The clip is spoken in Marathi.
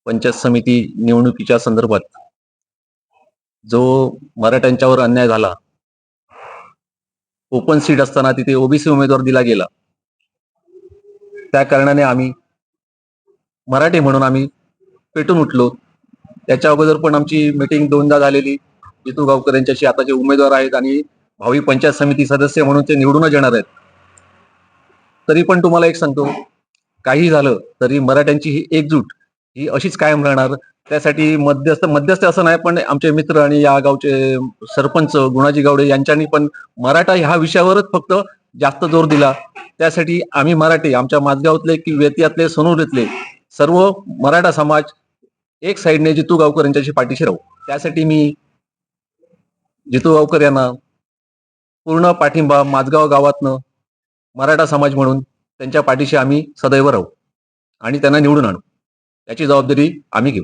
पंचायत समिती निवडणुकीच्या संदर्भात जो मराठ्यांच्यावर अन्याय झाला, ओपन सीट असताना तिथे ओबीसी उमेदवार दिला गेला, त्या कारणाने आम्ही मराठी म्हणून आम्ही पेटून उठलो. त्याच्या अगोदर पण आमची मीटिंग दोनदा झालेली. जितू गावकर यांच्याशी आता जे उमेदवार आहेत आणि भावी पंचायत समिती सदस्य म्हणून ते निवडूनच येणार आहेत. तरी पण तुम्हाला एक सांगतो, काही झालं तरी मराठ्यांची ही एकजूट ही अशीच कायम राहणार. त्यासाठी मध्यस्थ असं नाही, पण आमचे मित्र आणि या गावचे सरपंच गुणाजी गावडे यांच्यानी पण मराठा ह्या विषयावरच फक्त जास्त जोर दिला. त्यासाठी आम्ही मराठी, आमच्या माझगावातले की वेतियातले सोनुरीतले सर्व मराठा समाज एक साईडने जितू गावकर यांच्याशी पाठीशी राहू. त्यासाठी मी जितू गावकर यांना पूर्ण पाठिंबा माझगाव गावातनं मराठा समाज म्हणून त्यांच्या पाठीशी आम्ही सदैव राहू आणि त्यांना निवडून आणू. याची जबाबदारी आम्ही घेऊ.